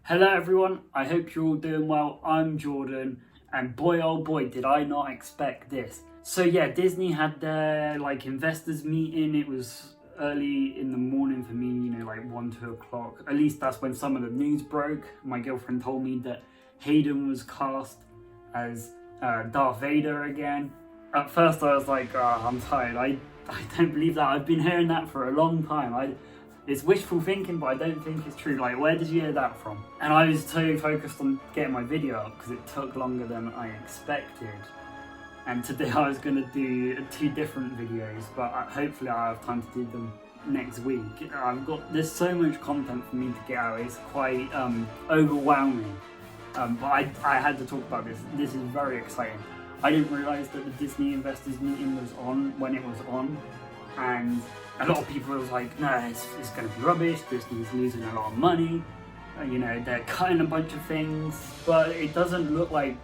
Hello everyone, I hope you're all doing well. I'm Jordan, and boy oh boy did I not expect this. So yeah, Disney had their investors meeting. It was early in the morning for me, like 1-2 o'clock. At least that's when some of the news broke. My girlfriend told me that Hayden was cast as Darth Vader again. At first I was like, I'm tired. I don't believe that. I've been hearing that for a long time. It's wishful thinking, but I don't think it's true. Like, where did you hear that from? And I was too focused on getting my video up because it took longer than I expected. And today I was going to do 2 different videos, but hopefully I have time to do them next week. There's so much content for me to get out. It's quite overwhelming. But I had to talk about this. This is very exciting. I didn't realise that the Disney investors meeting was on when it was on. And a lot of people was like, no, it's going to be rubbish, Disney's losing a lot of money, they're cutting a bunch of things, but it doesn't look like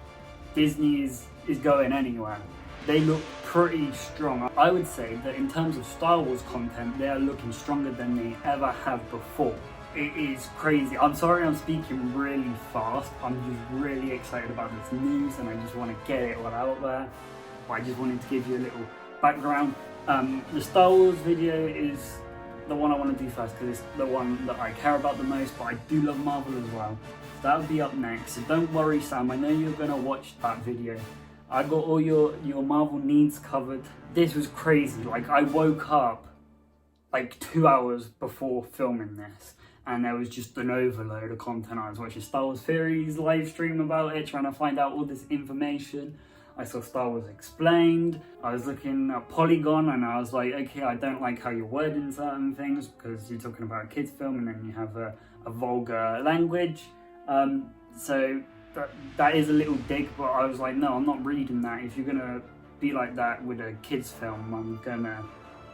Disney is going anywhere. They look pretty strong. I would say that in terms of Star Wars content, they are looking stronger than they ever have before. It is crazy. I'm sorry I'm speaking really fast. I'm just really excited about this news and I just want to get it all out there. But I just wanted to give you a little background. The Star Wars video is the one I want to do first because it's the one that I care about the most, but I do love Marvel as well. So that'll be up next. So don't worry, Sam, I know you're going to watch that video. I got all your Marvel needs covered. This was crazy. Like, I woke up like 2 hours before filming this and there was just an overload of content. I was watching Star Wars Theories live stream about it, trying to find out all this information. I saw Star Wars Explained. I was looking at Polygon and I was like, okay, I don't like how you're wording certain things because you're talking about a kid's film and then you have a vulgar language. So that is a little dig, but I was like, no, I'm not reading that. If you're gonna be like that with a kid's film, I'm gonna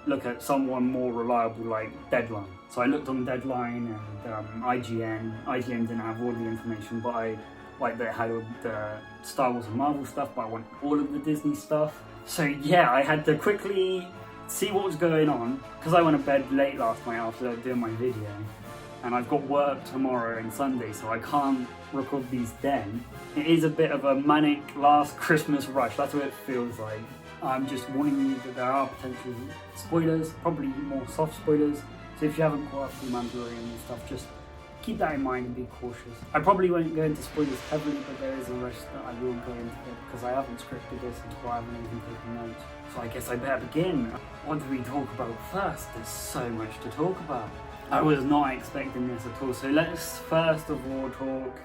look at someone more reliable like Deadline. So I looked on Deadline and IGN. IGN didn't have all the information, but they had all the Star Wars and Marvel stuff, but I want all of the Disney stuff. So yeah, I had to quickly see what was going on because I went to bed late last night after doing my video and I've got work tomorrow and Sunday, so I can't record these then. It is a bit of a manic last Christmas rush, that's what it feels like. I'm just warning you that there are potential spoilers, probably more soft spoilers, so if you haven't caught up with Mandalorian and stuff, just keep that in mind and be cautious. I probably won't go into spoilers heavily, but there is a risk that I will go into it because I haven't scripted this until I haven't even taken notes. So I guess I better begin. What do we talk about first? There's so much to talk about. I was not expecting this at all. So let's first of all talk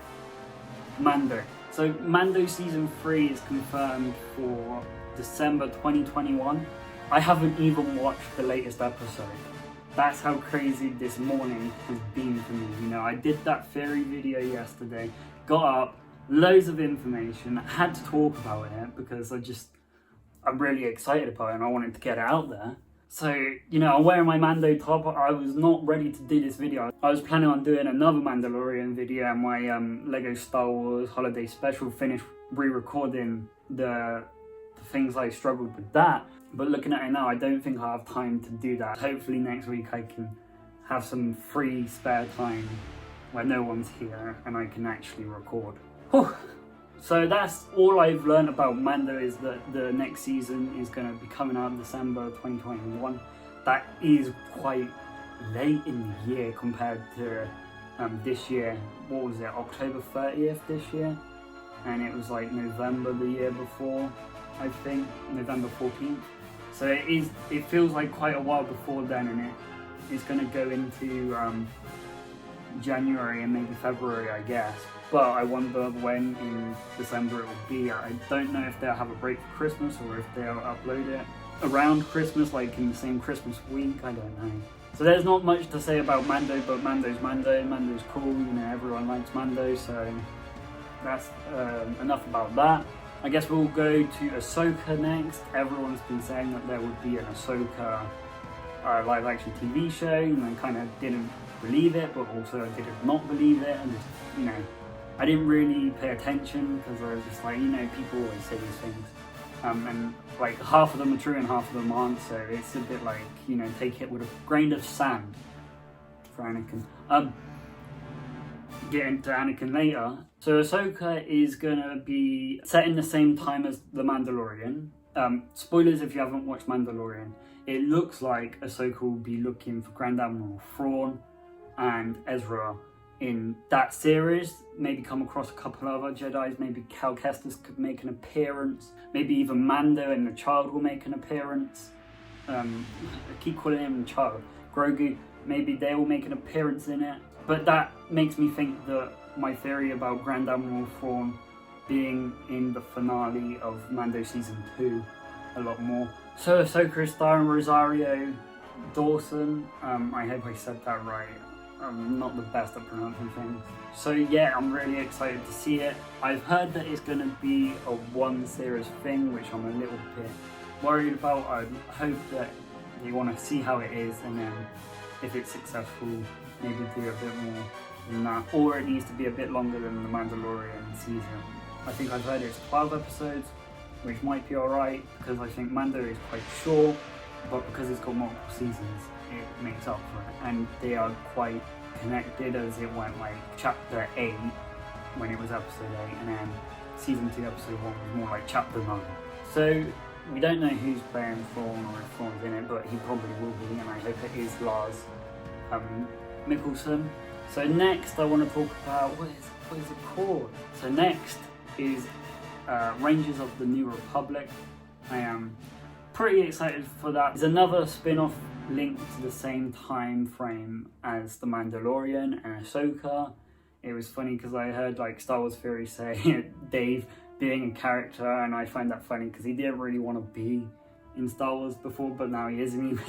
Mando. So Mando Season 3 is confirmed for December 2021. I haven't even watched the latest episode. That's how crazy this morning has been for me. I did that theory video yesterday, got up, loads of information, had to talk about it because I'm really excited about it and I wanted to get it out there. So, I'm wearing my Mando top. I was not ready to do this video. I was planning on doing another Mandalorian video and my Lego Star Wars holiday special, finished re-recording the things I struggled with that. But looking at it now, I don't think I have time to do that. Hopefully next week I can have some free spare time where no one's here and I can actually record. Whew. So that's all I've learned about Mando, is that the next season is going to be coming out in December 2021. That is quite late in the year compared to this year. What was it, October 30th this year? And it was like November the year before, I think, November 14th. So it feels like quite a while before then, and it's going to go into January and maybe February, I guess. But I wonder when in December it will be. I don't know if they'll have a break for Christmas or if they'll upload it around Christmas, like in the same Christmas week. I don't know. So there's not much to say about Mando, but Mando's Mando. Mando's cool, everyone likes Mando, so that's enough about that. I guess we'll go to Ahsoka next. Everyone's been saying that there would be an Ahsoka live action TV show, and I kind of didn't believe it, but also I did not believe it, and just, I didn't really pay attention because I was just like, people always say these things. And like half of them are true and half of them aren't, so it's a bit like, take it with a grain of sand for Anakin. get into Anakin later. So Ahsoka is gonna be set in the same time as The Mandalorian. Spoilers if you haven't watched Mandalorian. It looks like Ahsoka will be looking for Grand Admiral Thrawn and Ezra in that series. Maybe come across a couple other Jedis. Maybe Cal Kestis could make an appearance. Maybe even Mando and the Child will make an appearance. I keep calling him the Child. Grogu, maybe they will make an appearance in it. But that makes me think that my theory about Grand Admiral Thrawn being in the finale of Mando Season 2 a lot more. So Ahsoka is starring Rosario Dawson. I hope I said that right. I'm not the best at pronouncing things. So yeah, I'm really excited to see it. I've heard that it's going to be a one series thing, which I'm a little bit worried about. I hope that they want to see how it is, and then if it's successful, maybe do a bit more than that. Or it needs to be a bit longer than the Mandalorian season. I think I've heard it's 12 episodes, which might be alright, because I think Mando is quite short, but because it's got multiple seasons, it makes up for it. And they are quite connected, as it went like chapter 8 when it was episode 8, and then season 2 episode 1 was more like chapter 9. So we don't know who's playing Thrawn or if Thrawn's in it, but he probably will be, and I hope it is Lars Mikkelsen. So next I want to talk about, what is it called? So next is Rangers of the New Republic. I am pretty excited for that. It's another spin-off linked to the same time frame as The Mandalorian and Ahsoka. It was funny because I heard like Star Wars theory say Dave being a character, and I find that funny because he didn't really want to be in Star Wars before, but now he is, and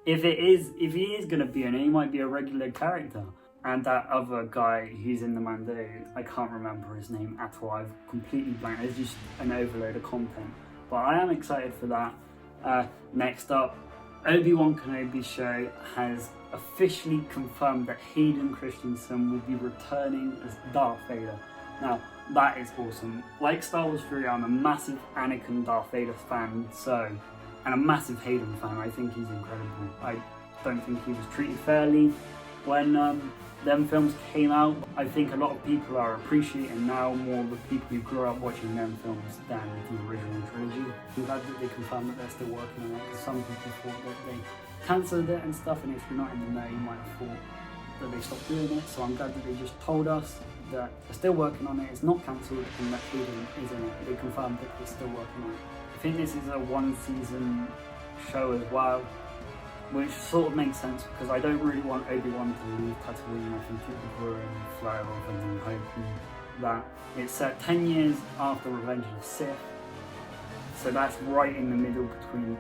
if he is going to be in it, he might be a regular character. And that other guy who's in the Mando, I can't remember his name at all. I've completely blanked. It's just an overload of content. But I am excited for that. Next up, Obi-Wan Kenobi show has officially confirmed that Hayden Christensen will be returning as Darth Vader. Now, that is awesome. Like Star Wars Theory, I'm a massive Anakin Darth Vader fan, and a massive Hayden fan. I think he's incredible. I don't think he was treated fairly when them films came out. I think a lot of people are appreciating now more the people who grew up watching them films than the original trilogy. I'm glad that they confirmed that they're still working on it, because some people thought that they cancelled it and stuff, and if you're not in the know, you might have thought that they stopped doing it. So I'm glad that they just told us that they're still working on it, it's not cancelled, and that Hayden is in it. They confirmed that they're still working on it. I think this is a one season show as well, which sort of makes sense because I don't really want Obi-Wan to leave Tatooine. I think it would ruin the flow of A New Hope, and that it's set 10 years after Revenge of the Sith, so that's right in the middle between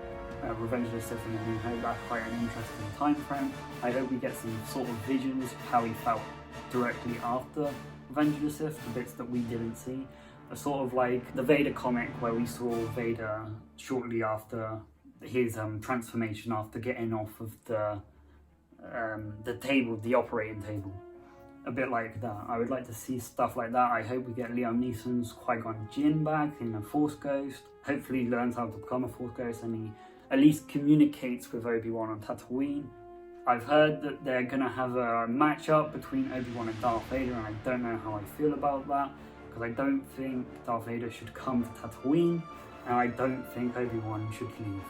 Revenge of the Sith and A New Hope. That's quite an interesting time frame. I hope we get some sort of visions of how he felt directly after Revenge of the Sith, the bits that we didn't see. A sort of like the Vader comic where we saw Vader shortly after his transformation, after getting off of the table, the operating table. A bit like that. I would like to see stuff like that. I hope we get Liam Neeson's Qui-Gon Jinn back in a Force Ghost. Hopefully he learns how to become a Force Ghost, and he at least communicates with Obi-Wan on Tatooine. I've heard that they're going to have a match-up between Obi-Wan and Darth Vader, and I don't know how I feel about that, because I don't think Darth Vader should come to Tatooine, and I don't think Obi-Wan should leave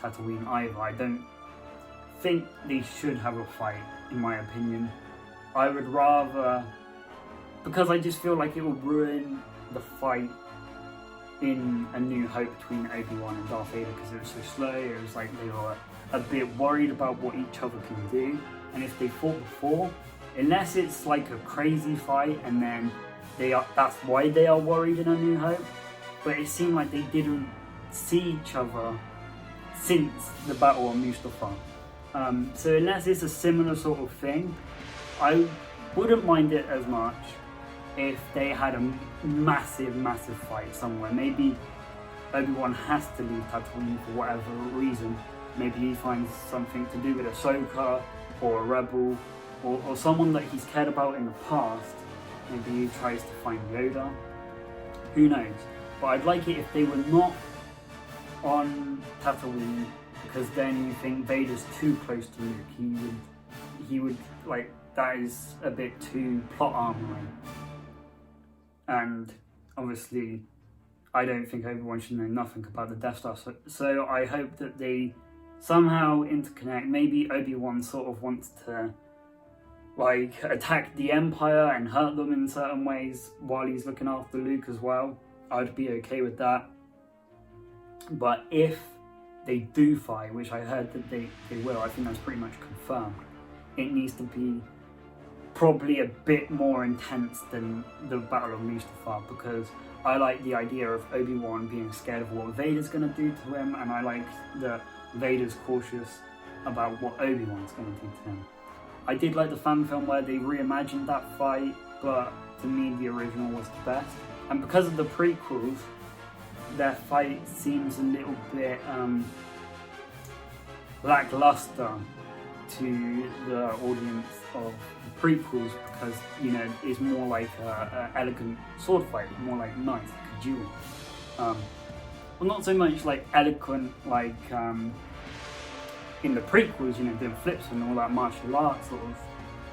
Tatooine either. I don't think they should have a fight, in my opinion. I would rather, because I just feel like it will ruin the fight in A New Hope between Obi-Wan and Darth Vader, because it was so slow. It was like they were a bit worried about what each other can do, and if they fought before, unless it's like a crazy fight and then that's why they are worried in A New Hope, but it seemed like they didn't see each other since the Battle of Mustafa. So unless it's a similar sort of thing, I wouldn't mind it as much if they had a massive fight somewhere. Maybe Obi-Wan has to leave Tatooine for whatever reason. Maybe he finds something to do with Ahsoka or a rebel or someone that he's cared about in the past. Maybe he tries to find Yoda. Who knows? But I'd like it if they were not on Tatooine, because then you think Vader's too close to Luke. He would like that is a bit too plot armoring. And obviously, I don't think Obi-Wan should know nothing about the Death Star. So I hope that they somehow interconnect. Maybe Obi-Wan sort of wants to like attack the Empire and hurt them in certain ways while he's looking after Luke as well. I'd be okay with that. But if they do fight, which I heard that they will, I think that's pretty much confirmed, it needs to be probably a bit more intense than the Battle of Mustafar, because I like the idea of Obi-Wan being scared of what Vader's going to do to him, and I like that Vader's cautious about what Obi-Wan's going to do to him. I did like the fan film where they reimagined that fight, but to me the original was the best. And because of the prequels, their fight seems a little bit lackluster to the audience of the prequels, because, you know, it's more like an elegant sword fight, more like knights, like a duel. Well, not so much like eloquent like in the prequels, you know, doing flips and all that martial arts sort of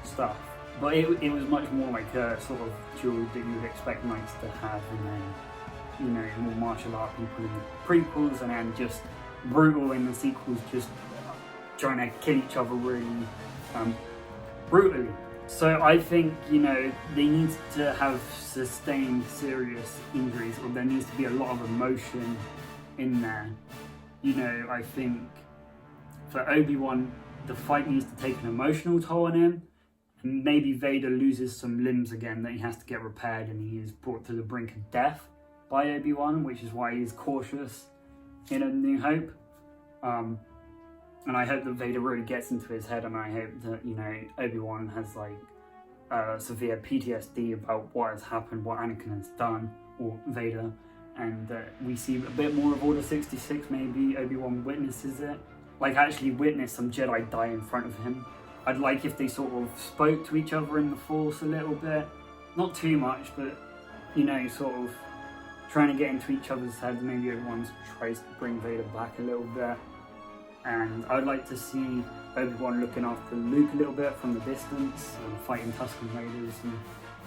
stuff. But it was much more like a sort of duel that you would expect knights to have, and then, you know, more martial art people in the prequels, and then just brutal in the sequels, just trying to kill each other really brutally. So I think, you know, they need to have sustained serious injuries, or there needs to be a lot of emotion in there. You know, I think for Obi-Wan, the fight needs to take an emotional toll on him. And maybe Vader loses some limbs again that he has to get repaired, and he is brought to the brink of death by Obi-Wan, which is why he's cautious in A New Hope. And I hope that Vader really gets into his head, and I hope that, you know, Obi-Wan has like severe PTSD about what has happened, what Anakin has done, or Vader, and we see a bit more of Order 66. Maybe Obi-Wan witnesses it, like actually witness some Jedi die in front of him. I'd like if they sort of spoke to each other in the Force a little bit, not too much, but, you know, sort of trying to get into each other's heads. Maybe everyone tries to bring Vader back a little bit. And I'd like to see Obi-Wan looking after Luke a little bit from the distance, and fighting Tusken Raiders and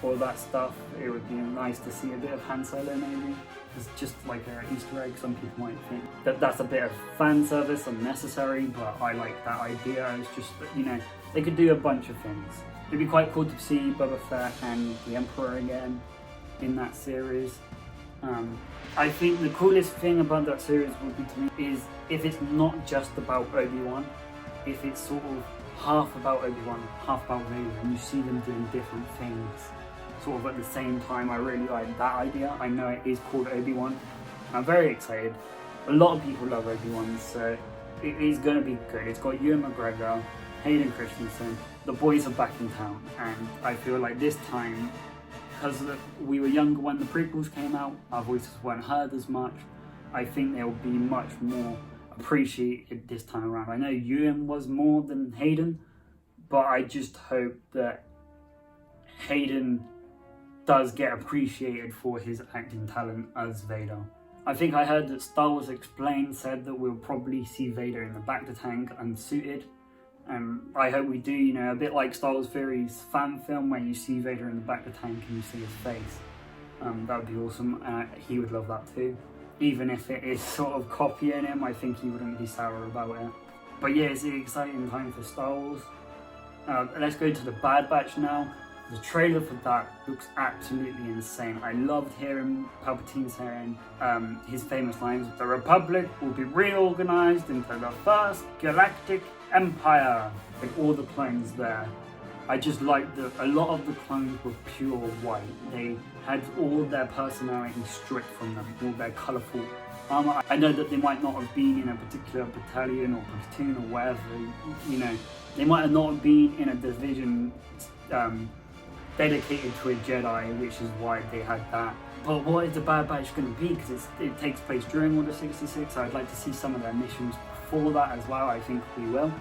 all that stuff. It would be nice to see a bit of Han Solo maybe. It's just like an Easter egg. Some people might think that that's a bit of fan service, unnecessary, but I like that idea. It's just that, you know, they could do a bunch of things. It'd be quite cool to see Boba Fett and the Emperor again in that series. I think the coolest thing about that series would be, to me, is if it's not just about Obi-Wan, if it's sort of half about Obi-Wan, half about Vader, and you see them doing different things sort of at the same time. I really like that idea. I know it is called Obi-Wan. I'm very excited. A lot of people love Obi-Wan, so it is going to be good. It's got Ewan McGregor, Hayden Christensen. The boys are back in town, and I feel like this time, because we were younger when the prequels came out, our voices weren't heard as much. I think they'll be much more appreciated this time around. I know Ewan was more than Hayden, but I just hope that Hayden does get appreciated for his acting talent as Vader. I think I heard that Star Wars Explained said that we'll probably see Vader in the Bacta tank unsuited. I hope we do, you know, a bit like Star Wars Theory's fan film where you see Vader in the Bacta tank and you see his face. That would be awesome. He would love that too. Even if it is sort of copying him, I think he wouldn't be sour about it. But yeah, it's an exciting time for Star Wars. Let's go to the Bad Batch now. The trailer for that looks absolutely insane. I loved hearing Palpatine saying his famous lines, "The Republic will be reorganized into the first galactic empire," with all the clones there. I just liked that a lot of the clones were pure white. They had all their personality stripped from them, all their colourful armour. I know that they might not have been in a particular battalion or platoon or whatever, you know, they might have not been in a division dedicated to a Jedi, which is why they had that. But what is the Bad Batch going to be? Because it takes place during Order 66, so I'd like to see some of their missions before that as well. I think we will.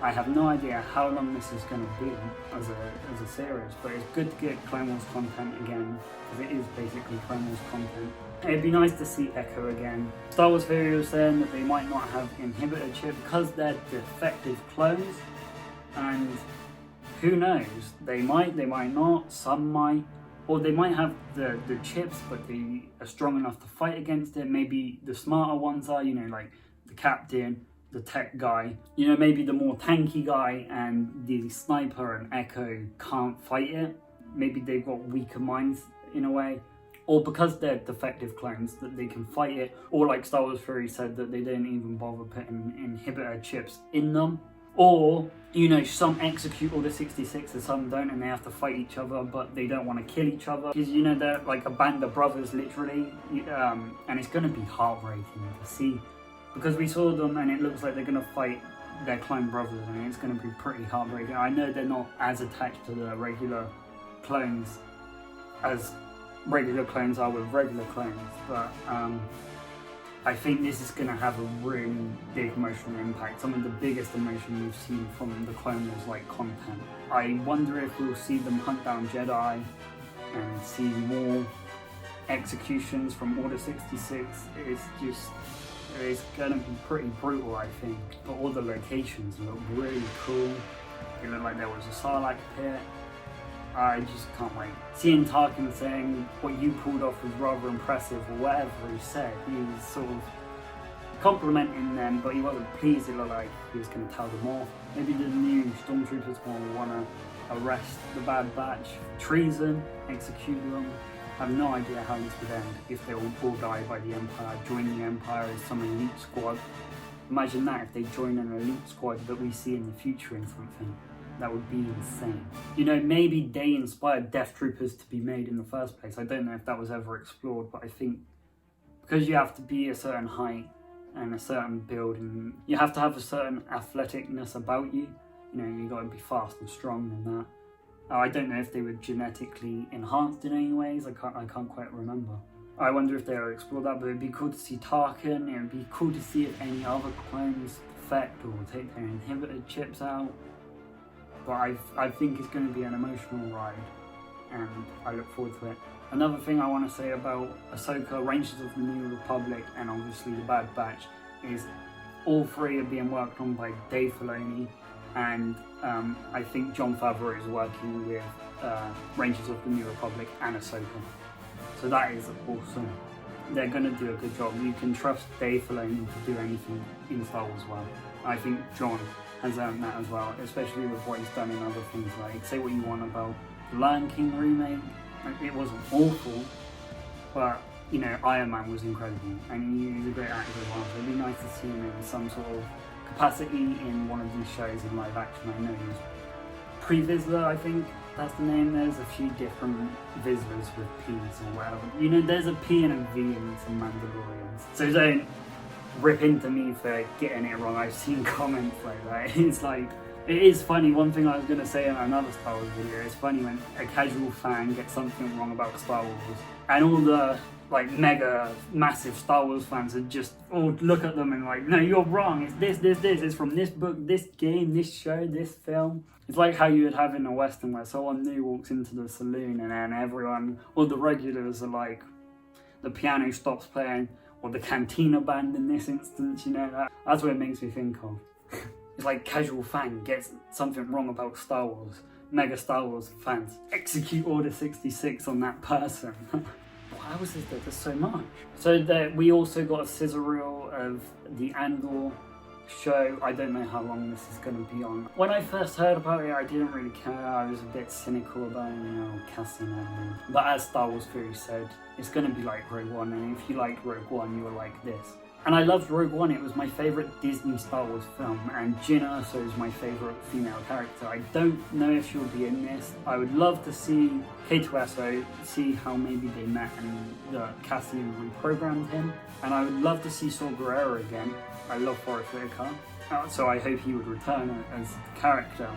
I have no idea how long this is going to be as a series, but it's good to get Clone Wars content again, because it is basically Clone Wars content. It'd be nice to see Echo again. Star Wars Theory was saying that they might not have inhibitor chip because they're defective clones, and Who knows? They might not, some might. Or they might have the chips, but they are strong enough to fight against it. Maybe the smarter ones are, like the captain, the tech guy. Maybe the more tanky guy and the sniper and Echo can't fight it. Maybe they've got weaker minds in a way. Or because they're defective clones, that they can fight it. Or like Star Wars Theory said, that they don't even bother putting inhibitor chips in them. Or, some execute Order 66 and some don't, and they have to fight each other, but they don't want to kill each other. Because, they're like a band of brothers, literally. And it's going to be heartbreaking to see. Because we saw them, and it looks like they're going to fight their clone brothers, and it's going to be pretty heartbreaking. I know they're not as attached to the regular clones as regular clones are with regular clones, but I think this is going to have a really big emotional impact. Some of the biggest emotion we've seen from the Clone Wars content. I wonder if we'll see them hunt down Jedi and see more executions from Order 66. It's going to be pretty brutal, I think. But all the locations look really cool. It looked like there was a Sarlacc pit. I just can't wait. Seeing Tarkin saying what you pulled off was rather impressive, or whatever he said, he was sort of complimenting them, but he wasn't pleased. It looked like he was going to tell them off. Maybe the new stormtroopers will want to arrest the Bad Batch for treason, execute them. I have no idea how this would end, if they all die by the Empire, join the Empire as some elite squad. Imagine that, if they join an elite squad that we see in the future in something. That would be insane. Maybe they inspired Death Troopers to be made in the first place. I don't know if that was ever explored, but I think because you have to be a certain height and a certain build, and you have to have a certain athleticness about you. You got to be fast and strong and that. I don't know if they were genetically enhanced in any ways. I can't quite remember. I wonder if they ever explored that, but it'd be cool to see Tarkin. It would be cool to see if any other clones defect or take their inhibitor chips out. But I think it's going to be an emotional ride, and I look forward to it. Another thing I want to say about Ahsoka, Rangers of the New Republic, and obviously the Bad Batch is all three are being worked on by Dave Filoni, and I think Jon Favreau is working with Rangers of the New Republic and Ahsoka. So that is awesome. They're going to do a good job. You can trust Dave Filoni to do anything in Star Wars well. I think Jon has earned that as well, especially with what he's done in other things. Like, say what you want about the Lion King remake, it wasn't awful, but Iron Man was incredible, and he's a great actor as well, so it'd be nice to see him in some sort of capacity in one of these shows in live action. I know he was Pre-Vizsla, I think that's the name. There's a few different Vizslas with P's or whatever. There's a P and a V in some Mandalorians, so don't rip into me for getting it wrong. I've seen comments like that. It's like, it is funny. One thing I was going to say in another Star Wars video, it's funny when a casual fan gets something wrong about Star Wars, and all the mega massive Star Wars fans are just all look at them and no, you're wrong, it's this, it's from this book, this game, this show, this film. It's like how you would have in a Western where someone new walks into the saloon and then everyone, all the regulars are like, the piano stops playing, or the Cantina band in this instance, that's what it makes me think of. It's like casual fan gets something wrong about Star Wars. Mega Star Wars fans execute Order 66 on that person. How is it that there's so much? So we also got a sizzle reel of the Andor show. I don't know how long this is going to be on. When I first heard about it, I didn't really care. I was a bit cynical about it, Cassian and but as Star Wars Theory said, it's going to be like Rogue One, and if you liked Rogue One, you will like this. And I loved Rogue One. It was my favourite Disney Star Wars film, and Jyn Erso is my favourite female character. I don't know if she'll be in this. I would love to see K2SO, see how maybe they met and Cassian reprogrammed him. And I would love to see Saw Gerrera again. I love Forrest Whitaker, so I hope he would return as the character.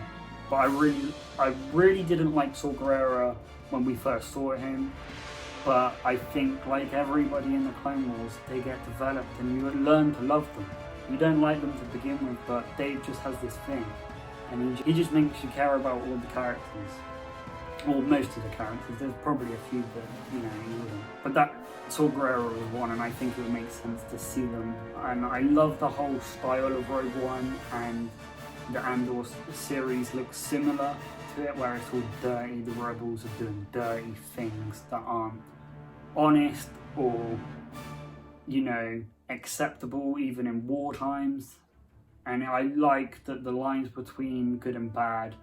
But I really didn't like Saw Gerrera when we first saw him. But I think, like everybody in the Clone Wars, they get developed and you learn to love them. You don't like them to begin with, but Dave just has this thing. And he just makes you care about all the characters. Or most of the characters. There's probably a few that, you wouldn't. But that Saw Gerrera was one, and I think it would make sense to see them. And I love the whole style of Rogue One, and the Andor series looks similar to it where it's all dirty. The rebels are doing dirty things that aren't honest or, you know, acceptable even in war times. And I like that the lines between good and bad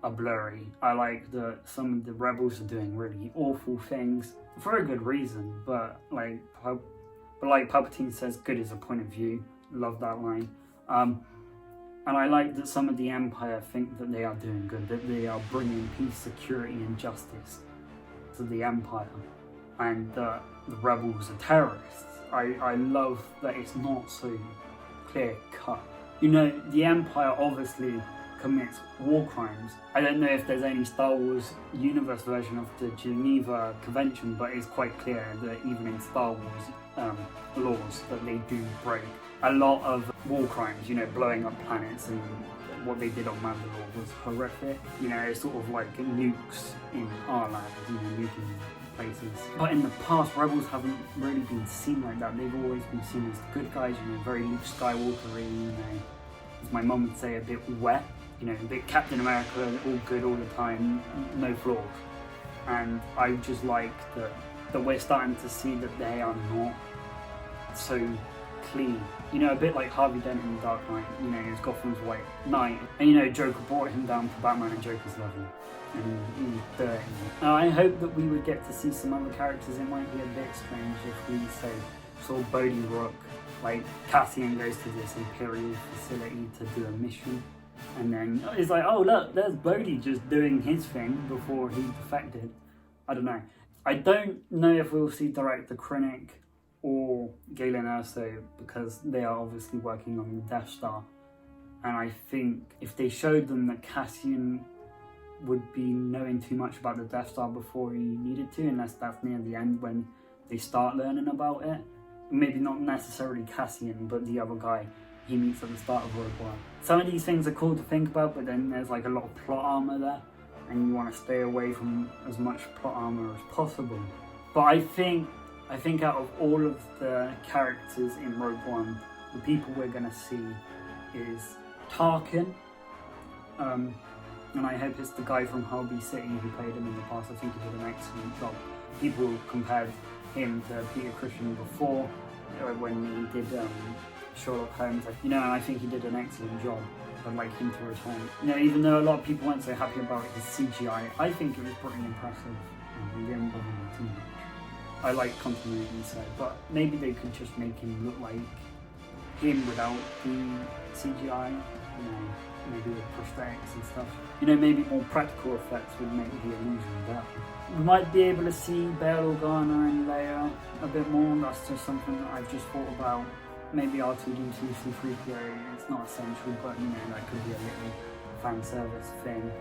are blurry. I like that some of the rebels are doing really awful things for a good reason, but like Palpatine says, good is a point of view. Love that line. And I like that some of the Empire think that they are doing good, that they are bringing peace, security and justice to the Empire, and that the rebels are terrorists. I love that it's not so clear cut. You know, the Empire obviously commits war crimes. I don't know if there's any Star Wars universe version of the Geneva Convention, but it's quite clear that even in Star Wars laws that they do break a lot of war crimes, you know, blowing up planets, and what they did on Mandalore was horrific. You know, it's sort of like nukes in our land, you know, nuking places. But in the past, rebels haven't really been seen like that. They've always been seen as the good guys, you know, very Luke Skywalker-y, you know, as my mum would say, a bit wet, you know, a bit Captain America, all good all the time, no flaws. And I just like that we're starting to see that they are not so clean. You know, a bit like Harvey Dent in The Dark Knight, you know, it's Gotham's White Knight. And you know, Joker brought him down for Batman, and Joker's lovely. And he's dirty. Now, I hope that we would get to see some other characters. It might be a bit strange if we say, sort of Bodhi Rook, like Cassian goes to this Imperial facility to do a mission. And then it's like, oh look, there's Bodhi just doing his thing before he defected. I don't know. I don't know if we'll see Director Krennic or Galen Erso, because they are obviously working on the Death Star. And I think if they showed them that Cassian would be knowing too much about the Death Star before he needed to, unless that's near the end when they start learning about it. Maybe not necessarily Cassian, but the other guy he meets at the start of Rogue One. Some of these things are cool to think about, but then there's like a lot of plot armor there, and you want to stay away from as much plot armor as possible. But I think out of all of the characters in Rogue One, the people we're going to see is Tarkin, and I hope it's the guy from Holby City who played him in the past. I think he did an excellent job. People compared him to Peter Cushing before, when he did Sherlock Holmes, you know, and I think he did an excellent job. I'd like him to return. You know, even though a lot of people weren't so happy about his CGI, I think it was pretty impressive. He didn't bother me too much. I like continuity, so, but maybe they could just make him look like him without the CGI, you know, maybe with prosthetics and stuff. You know, maybe more practical effects would make the illusion better. We might be able to see Bail Organa and Leia a bit more. That's just something that I've just thought about. Maybe R2-D2, C-3PO, it's not essential, but you know, that could be a little fan service thing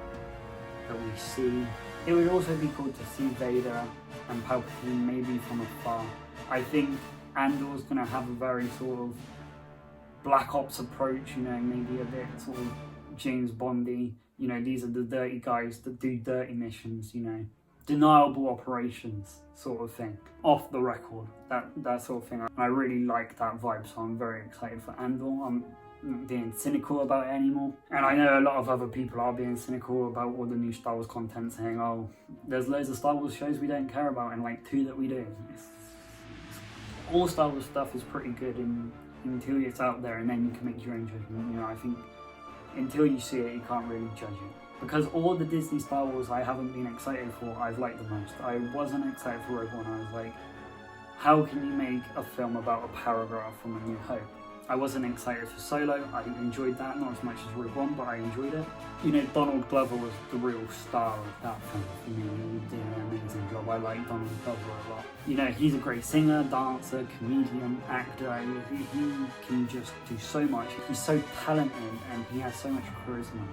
that we see. It would also be cool to see Vader and Palpatine maybe from afar. I think Andor's going to have a very sort of Black Ops approach, you know, maybe a bit sort of James Bondy. You know, these are the dirty guys that do dirty missions, you know, deniable operations sort of thing, off the record, that sort of thing. And I really like that vibe, so I'm very excited for Andor. I'm not being cynical about it anymore. And I know a lot of other people are being cynical about all the new Star Wars content, saying, oh, there's loads of Star Wars shows we don't care about and like 2 that we do. All Star Wars stuff is pretty good until it's out there, and then you can make your own judgment. You know, I think until you see it, you can't really judge it. Because all the Disney Star Wars I haven't been excited for, I've liked the most. I wasn't excited for Rogue One. I was like, how can you make a film about a paragraph from A New Hope? I wasn't excited for Solo. I enjoyed that, not as much as Rogue One, but I enjoyed it. You know, Donald Glover was the real star of that film. You know, he did an amazing job. I like Donald Glover a lot. You know, he's a great singer, dancer, comedian, actor. He can just do so much. He's so talented and he has so much charisma.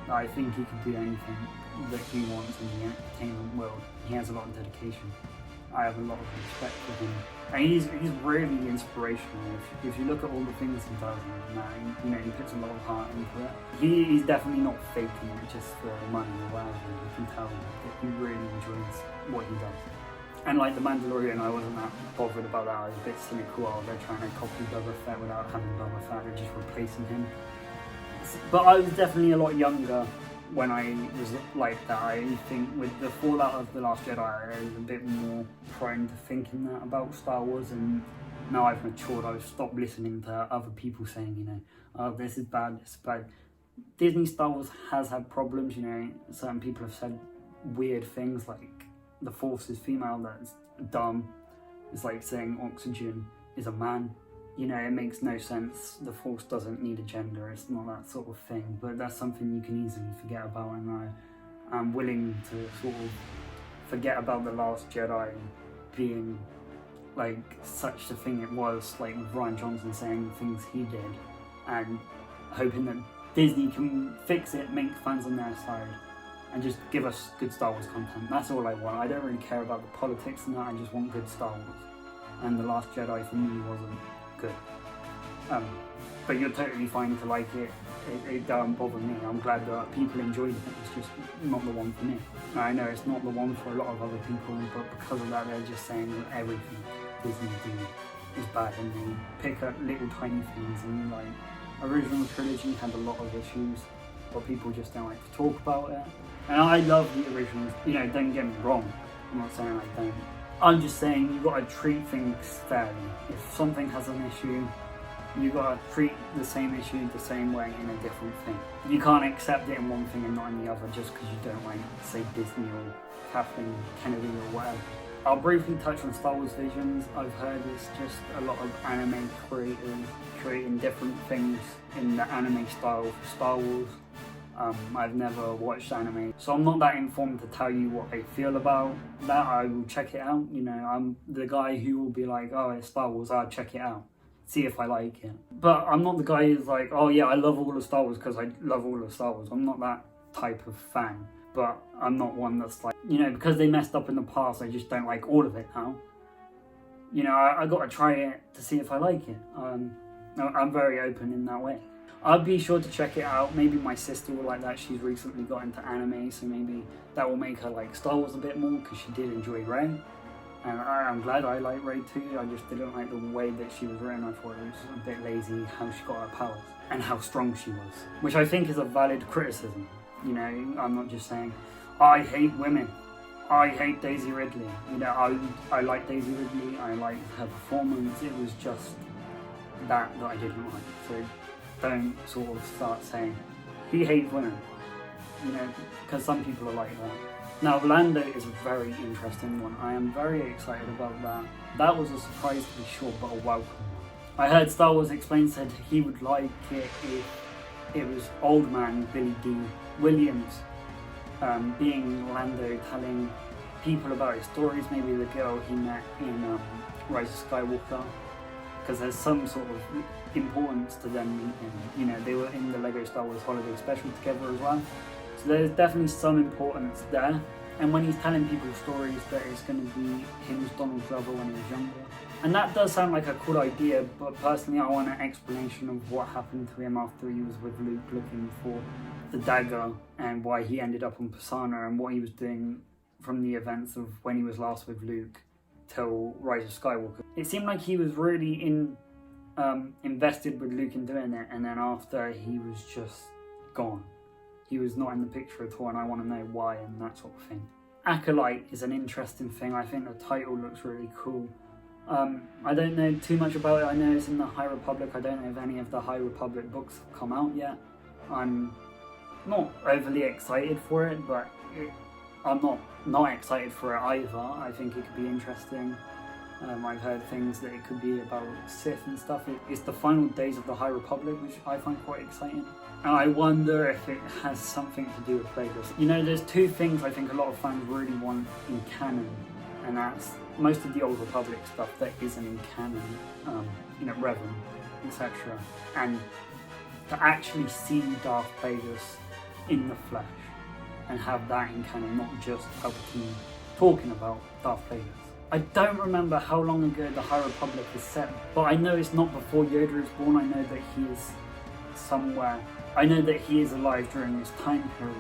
I think he could do anything that he wants in the entertainment world. He has a lot of dedication. I have a lot of respect for him. And he's really inspirational. If you look at all the things he does, you know, he puts a lot of heart into it. He's definitely not faking it just for money or whatever. You can tell that he really enjoys what he does. And like The Mandalorian, I wasn't that bothered about that. I was a bit cynical. Oh, they're trying to copy Boba Fett without having Boba Fett. They're just replacing him. But I was definitely a lot younger when I was like that. I think with the fallout of The Last Jedi, I was a bit more prone to thinking that about Star Wars, and now I've matured, I've stopped listening to other people saying, you know, oh, this is bad, this is bad. Disney Star Wars has had problems, you know, certain people have said weird things like the Force is female, that's dumb. It's like saying oxygen is a man. You know, it makes no sense. The Force doesn't need a gender, it's not that sort of thing, but that's something you can easily forget about, and I'm willing to sort of forget about The Last Jedi being like such a thing it was, like with Rian Johnson saying the things he did, and hoping that Disney can fix it, make fans on their side, and just give us good Star Wars content. That's all I want. I don't really care about the politics and that, I just want good Star Wars. And The Last Jedi for me wasn't good. But you're totally fine to like it. It doesn't bother me. I'm glad that people enjoyed it. It's just not the one for me. I know it's not the one for a lot of other people, but because of that, they're just saying that everything Disney do is bad, and they pick up little tiny things, and like original trilogy had a lot of issues, but people just don't like to talk about it. And I love the originals, you know, don't get me wrong. I'm not saying I don't. I'm just saying you've got to treat things fairly. If something has an issue, you've got to treat the same issue the same way in a different thing. You can't accept it in one thing and not in the other just because you don't like, say, Disney or Kathleen Kennedy or whatever. I'll briefly touch on Star Wars Visions. I've heard it's just a lot of anime creators creating different things in the anime style for Star Wars. I've never watched anime, so I'm not that informed to tell you what I feel about that. I will check it out, you know, I'm the guy who will be like, oh, it's Star Wars, I'll check it out, see if I like it. But I'm not the guy who's like, oh yeah, I love all of Star Wars because I love all of Star Wars. I'm not that type of fan, but I'm not one that's like, you know, because they messed up in the past, I just don't like all of it now. You know, I got to try it to see if I like it. I'm very open in that way. I'll be sure to check it out. Maybe my sister will like that. She's recently got into anime, so maybe that will make her like Star Wars a bit more, because she did enjoy Rey. And I'm glad I like Rey too. I just didn't like the way that she was written. I thought it was a bit lazy how she got her powers and how strong she was, which I think is a valid criticism. You know, I'm not just saying, I hate women, I hate Daisy Ridley. You know, I like Daisy Ridley, I like her performance. It was just that I didn't like. So don't sort of start saying he hates women, you know, because some people are like that. Now, Lando is a very interesting one. I am very excited about that. That was a surprise to be sure, but a welcome one. I heard Star Wars Explained said he would like it if it was old man Billy D. Williams being Lando, telling people about his stories, maybe the girl he met in Rise of Skywalker, because there's some sort of importance to them meeting. You know, they were in the Lego Star Wars Holiday Special together as well, so there's definitely some importance there. And when he's telling people stories, that it's going to be him as Donald Glover when he was younger, and that does sound like a cool idea, but personally I want an explanation of what happened to him after he was with Luke looking for the dagger, and why he ended up on Pisana, and what he was doing from the events of when he was last with Luke till Rise of Skywalker. It seemed like he was really invested with Luke in doing it, and then after he was just gone. He was not in the picture at all, and I want to know why and that sort of thing. Acolyte is an interesting thing. I think the title looks really cool. I don't know too much about it. I know it's in the High Republic. I don't know if any of the High Republic books have come out yet. I'm not overly excited for it, but I'm not excited for it either. I think it could be interesting. I've heard things that it could be about Sith and stuff. It's the final days of the High Republic, which I find quite exciting. And I wonder if it has something to do with Plagueis. You know, there's two things I think a lot of fans really want in canon, and that's most of the Old Republic stuff that isn't in canon, you know, Revan, etc. And to actually see Darth Plagueis in the flesh and have that in canon, not just Palpatine talking about Darth Plagueis. I don't remember how long ago the High Republic is set, but I know it's not before Yoda is born. I know that he is somewhere. I know that he is alive during this time period.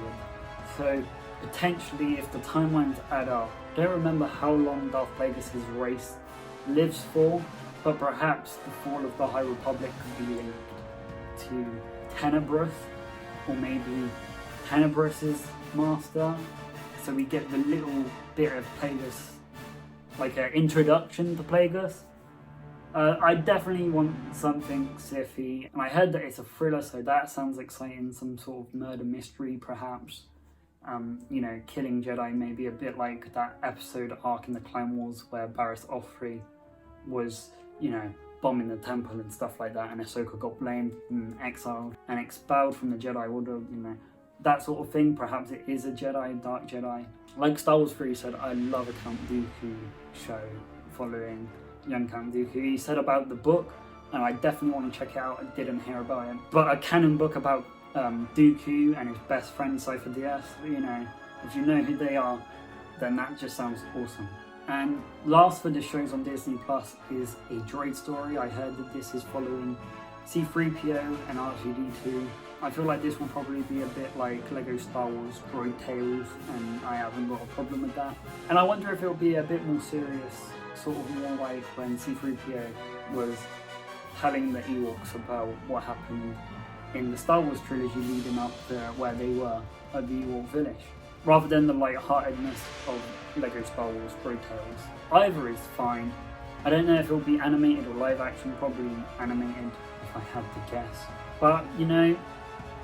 So potentially, if the timelines add up, I don't remember how long Darth Plagueis' race lives for, but perhaps the fall of the High Republic could be linked to Tenebrous, or maybe Tenebrous' master. So we get the little bit of Plagueis, like an introduction to Plagueis. I definitely want something Sithy, and I heard that it's a thriller, so that sounds exciting. Some sort of murder mystery, perhaps. You know, killing Jedi, maybe a bit like that episode arc in the Clone Wars where Barriss Offrey was, you know, bombing the temple and stuff like that, and Ahsoka got blamed and exiled and expelled from the Jedi Order, you know, that sort of thing. Perhaps it is a Jedi, Dark Jedi. Like Star Wars Theory said, I love a Count Dooku show following young Count Dooku. He said about the book, and I definitely want to check it out. I didn't hear about it, but a canon book about Dooku and his best friend Cypher DS, you know, if you know who they are, then that just sounds awesome. And last for the shows on Disney Plus is a droid story. I heard that this is following C-3PO and R2-D2. I feel like this will probably be a bit like Lego Star Wars Droid Tales, and I haven't got a problem with that. And I wonder if it'll be a bit more serious, sort of more like when C-3PO was telling the Ewoks about what happened in the Star Wars trilogy leading up to where they were at the Ewok village, rather than the light-heartedness of Lego Star Wars Droid Tales. Either is fine. I don't know if it'll be animated or live action, probably animated if I had to guess. But, you know,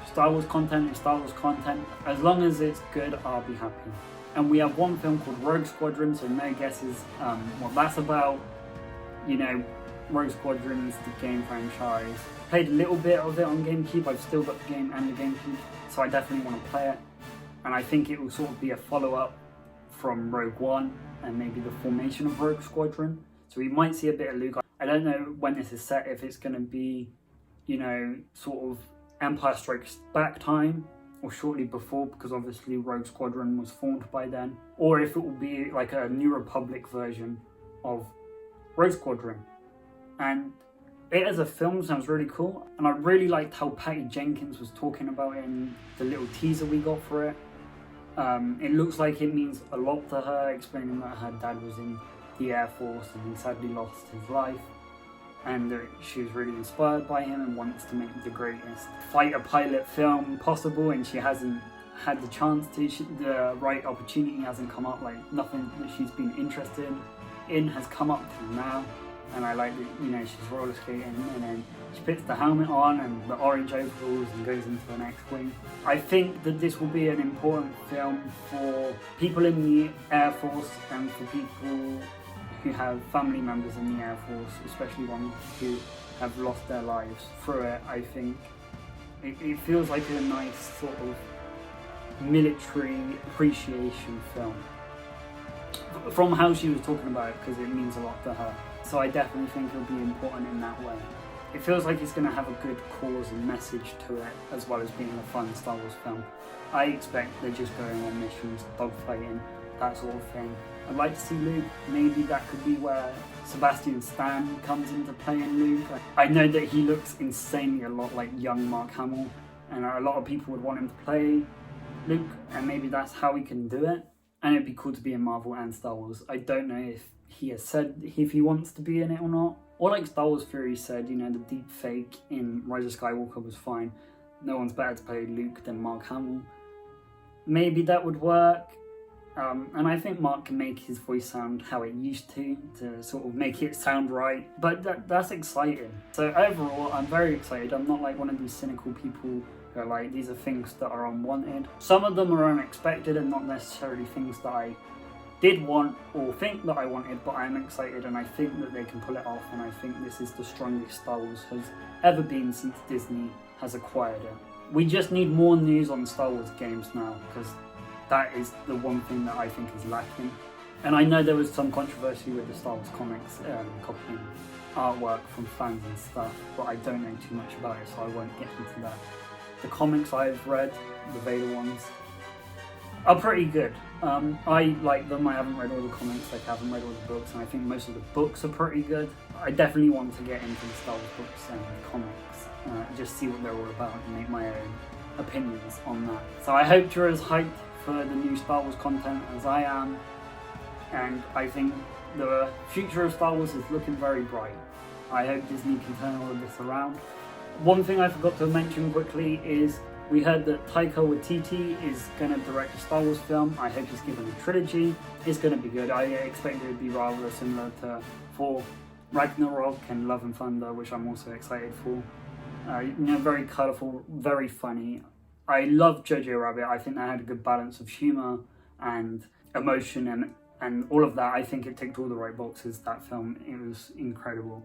Star Wars content is Star Wars content. As long as it's good, I'll be happy. And we have one film called Rogue Squadron, so no guesses what that's about. You know, Rogue Squadron's the game franchise. Played a little bit of it on GameCube. I've still got the game and the GameCube, so I definitely want to play it. And I think it will sort of be a follow-up from Rogue One and maybe the formation of Rogue Squadron. So we might see a bit of Luke. I don't know when this is set, if it's going to be, you know, sort of Empire Strikes Back time or shortly before, because obviously Rogue Squadron was formed by then, or if it will be like a New Republic version of Rogue Squadron. And it as a film sounds really cool, and I really liked how Patty Jenkins was talking about it in the little teaser we got for it. It looks like it means a lot to her, explaining that her dad was in the Air Force and he sadly lost his life, and that she was really inspired by him and wants to make the greatest fighter pilot film possible, and she hasn't had the chance to. The right opportunity hasn't come up, like nothing that she's been interested in has come up till now. And I like that, you know, she's roller skating and then she puts the helmet on and the orange overalls and goes into an X-Wing. I think that this will be an important film for people in the Air Force and for people who have family members in the Air Force, especially ones who have lost their lives through it. I think it feels like a nice sort of military appreciation film from how she was talking about it, because it means a lot to her. So I definitely think it'll be important in that way. It feels like it's going to have a good cause and message to it, as well as being a fun Star Wars film. I expect they're just going on missions, dogfighting, that sort of thing. I'd like to see Luke. Maybe that could be where Sebastian Stan comes into play in Luke. I know that he looks insanely a lot like young Mark Hamill, and a lot of people would want him to play Luke, and maybe that's how he can do it. And it'd be cool to be in Marvel and Star Wars. I don't know if he has said if he wants to be in it or not. Or like Star Wars Theory said, you know, the deep fake in Rise of Skywalker was fine. No one's better to play Luke than Mark Hamill. Maybe that would work. And I think Mark can make his voice sound how it used to sort of make it sound right. But that's exciting. So overall, I'm very excited. I'm not like one of these cynical people who are like, these are things that are unwanted. Some of them are unexpected and not necessarily things that I did want or think that I wanted, but I'm excited and I think that they can pull it off, and I think this is the strongest Star Wars has ever been since Disney has acquired it. We just need more news on Star Wars games now, because that is the one thing that I think is lacking. And I know there was some controversy with the Star Wars comics copying artwork from fans and stuff, but I don't know too much about it, so I won't get into that. The comics I've read, the Vader ones, are pretty good. I like them. I haven't read all the comics, like I haven't read all the books, and I think most of the books are pretty good. I definitely want to get into the Star Wars books and comics, just see what they're all about and make my own opinions on that. So I hope you're as hyped for the new Star Wars content as I am, and I think the future of Star Wars is looking very bright. I hope Disney can turn all of this around. One thing I forgot to mention quickly is We heard that Taika Waititi is going to direct a Star Wars film. I hope he's given a trilogy. It's going to be good. I expect it to be rather similar to Thor, Ragnarok and Love and Thunder, which I'm also excited for. Very colourful, very funny. I love Jojo Rabbit. I think they had a good balance of humour and emotion and all of that. I think it ticked all the right boxes, that film. It was incredible.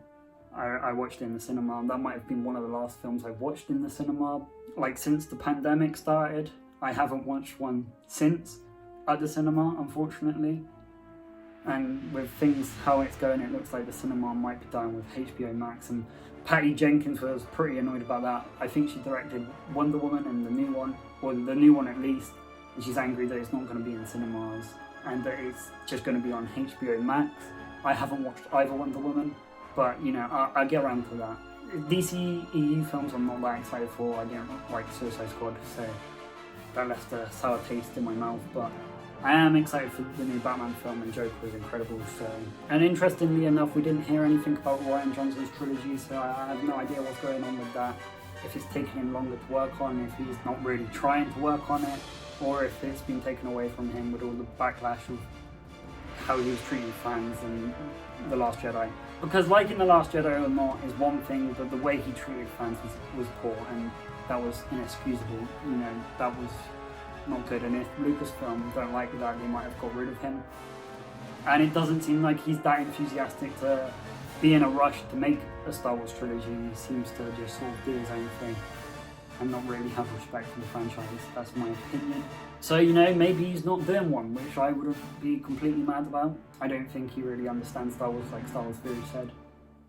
I watched it in the cinema. That might have been one of the last films I've watched in the cinema. Like, since the pandemic started, I haven't watched one since at the cinema, unfortunately. And with things, how it's going, it looks like the cinema might be dying with HBO Max. And Patty Jenkins was pretty annoyed about that. I think she directed Wonder Woman and the new one, or the new one at least. And she's angry that it's not going to be in cinemas and that it's just going to be on HBO Max. I haven't watched either Wonder Woman, but I'll get around to that. DC EU films I'm not that excited for. I didn't like Suicide Squad, so that left a sour taste in my mouth, but I am excited for the new Batman film, and Joker is incredible. So, and interestingly enough, we didn't hear anything about Rian Johnson's trilogy, so I have no idea what's going on with that. If it's taking him longer to work on, if he's not really trying to work on it, or if it's been taken away from him with all the backlash of how he was treating fans in The Last Jedi. Because liking The Last Jedi or not is one thing, but the way he treated fans was poor, and that was inexcusable. That was not good. And if Lucasfilm don't like that, they might have got rid of him. And it doesn't seem like he's that enthusiastic to be in a rush to make a Star Wars trilogy. He seems to just sort of do his own thing and not really have respect for the franchise. That's my opinion. So, maybe he's not doing one, which I wouldn't be completely mad about. I don't think he really understands Star Wars like Star Wars Theory said.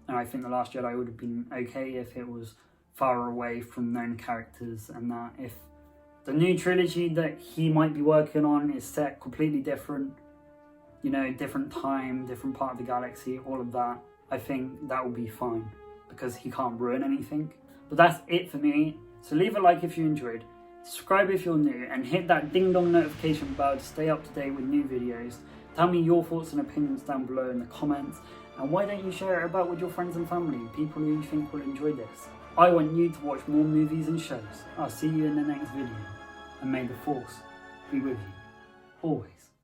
And I think The Last Jedi would have been okay if it was far away from known characters, and that if the new trilogy that he might be working on is set completely different, different time, different part of the galaxy, all of that, I think that will be fine, because he can't ruin anything. But that's it for me. So leave a like if you enjoyed, subscribe if you're new, and hit that ding dong notification bell to stay up to date with new videos. Tell me your thoughts and opinions down below in the comments, and why don't you share it about with your friends and family, people who you think will enjoy this. I want you to watch more movies and shows. I'll see you in the next video, and may the Force be with you, always.